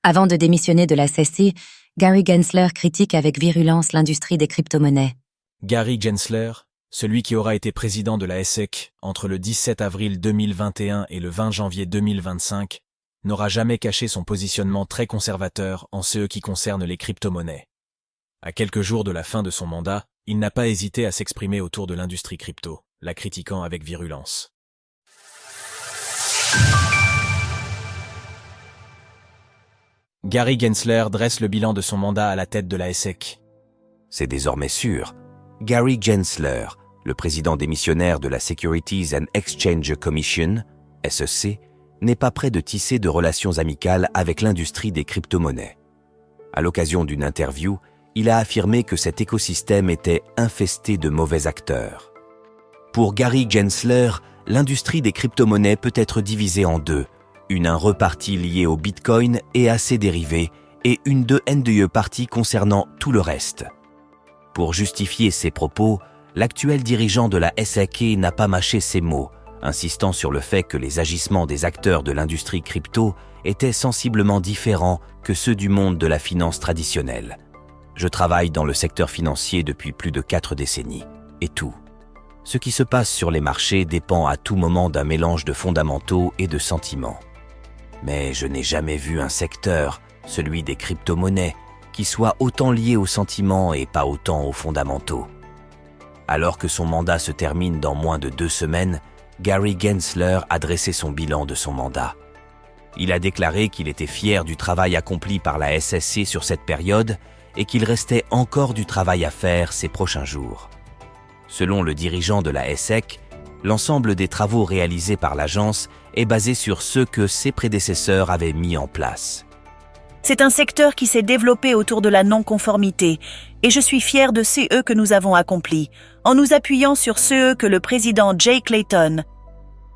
Avant de démissionner de la SEC, Gary Gensler critique avec virulence l'industrie des crypto-monnaies. Gary Gensler, celui qui aura été président de la SEC entre le 17 avril 2021 et le 20 janvier 2025, n'aura jamais caché son positionnement très conservateur en ce qui concerne les crypto-monnaies. À quelques jours de la fin de son mandat, il n'a pas hésité à s'exprimer autour de l'industrie crypto, la critiquant avec virulence. Gary Gensler dresse le bilan de son mandat à la tête de la SEC. C'est désormais sûr. Gary Gensler, le président démissionnaire de la Securities and Exchange Commission, SEC, n'est pas prêt de tisser de relations amicales avec l'industrie des crypto-monnaies. À l'occasion d'une interview, il a affirmé que cet écosystème était infesté de mauvais acteurs. Pour Gary Gensler, l'industrie des crypto-monnaies peut être divisée en deux, une partie liée au Bitcoin et à ses dérivés, et une deuxième partie concernant tout le reste. Pour justifier ses propos, l'actuel dirigeant de la SEC n'a pas mâché ses mots, insistant sur le fait que les agissements des acteurs de l'industrie crypto étaient sensiblement différents que ceux du monde de la finance traditionnelle. Je travaille dans le secteur financier depuis plus de 4 décennies, et tout. Ce qui se passe sur les marchés dépend à tout moment d'un mélange de fondamentaux et de sentiments. Mais je n'ai jamais vu un secteur, celui des crypto-monnaies, qui soit autant lié aux sentiments et pas autant aux fondamentaux. Alors que son mandat se termine dans moins de 2 semaines, Gary Gensler a dressé son bilan de son mandat. Il a déclaré qu'il était fier du travail accompli par la SEC sur cette période et qu'il restait encore du travail à faire ces prochains jours. Selon le dirigeant de la SEC, l'ensemble des travaux réalisés par l'agence est basé sur ceux que ses prédécesseurs avaient mis en place. C'est un secteur qui s'est développé autour de la non-conformité et je suis fier de ceux que nous avons accomplis, en nous appuyant sur ceux que le président Jay Clayton,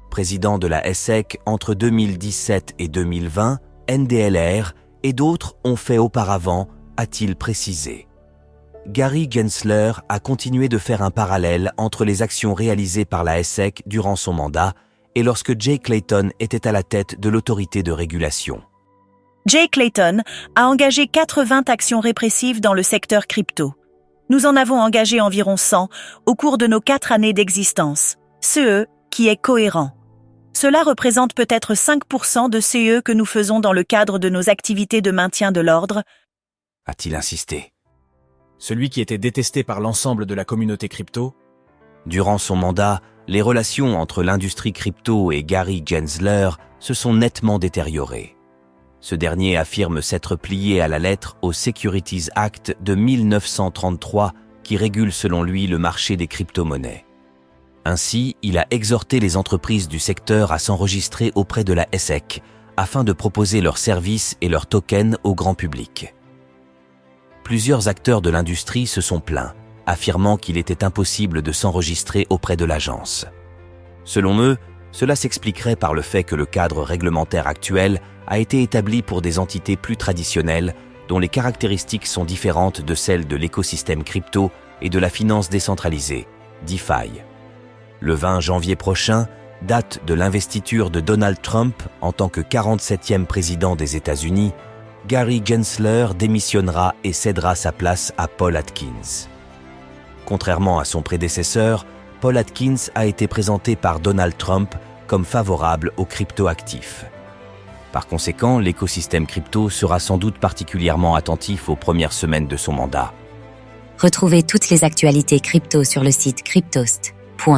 président de la SEC entre 2017 et 2020, NDLR et d'autres ont fait auparavant, a-t-il précisé. Gary Gensler a continué de faire un parallèle entre les actions réalisées par la SEC durant son mandat et lorsque Jay Clayton était à la tête de l'autorité de régulation. Jay Clayton a engagé 80 actions répressives dans le secteur crypto. Nous en avons engagé environ 100 au cours de nos 4 années d'existence, ce qui est cohérent. Cela représente peut-être 5% de ce que nous faisons dans le cadre de nos activités de maintien de l'ordre, a-t-il insisté. Celui qui était détesté par l'ensemble de la communauté crypto. Durant son mandat, les relations entre l'industrie crypto et Gary Gensler se sont nettement détériorées. Ce dernier affirme s'être plié à la lettre au Securities Act de 1933 qui régule selon lui le marché des crypto-monnaies. Ainsi, il a exhorté les entreprises du secteur à s'enregistrer auprès de la SEC afin de proposer leurs services et leurs tokens au grand public. Plusieurs acteurs de l'industrie se sont plaints, affirmant qu'il était impossible de s'enregistrer auprès de l'agence. Selon eux, cela s'expliquerait par le fait que le cadre réglementaire actuel a été établi pour des entités plus traditionnelles dont les caractéristiques sont différentes de celles de l'écosystème crypto et de la finance décentralisée, DeFi. Le 20 janvier prochain, date de l'investiture de Donald Trump en tant que 47e président des États-Unis, Gary Gensler démissionnera et cédera sa place à Paul Atkins. Contrairement à son prédécesseur, Paul Atkins a été présenté par Donald Trump comme favorable aux crypto-actifs. Par conséquent, l'écosystème crypto sera sans doute particulièrement attentif aux premières semaines de son mandat. Retrouvez toutes les actualités crypto sur le site cryptost.fr.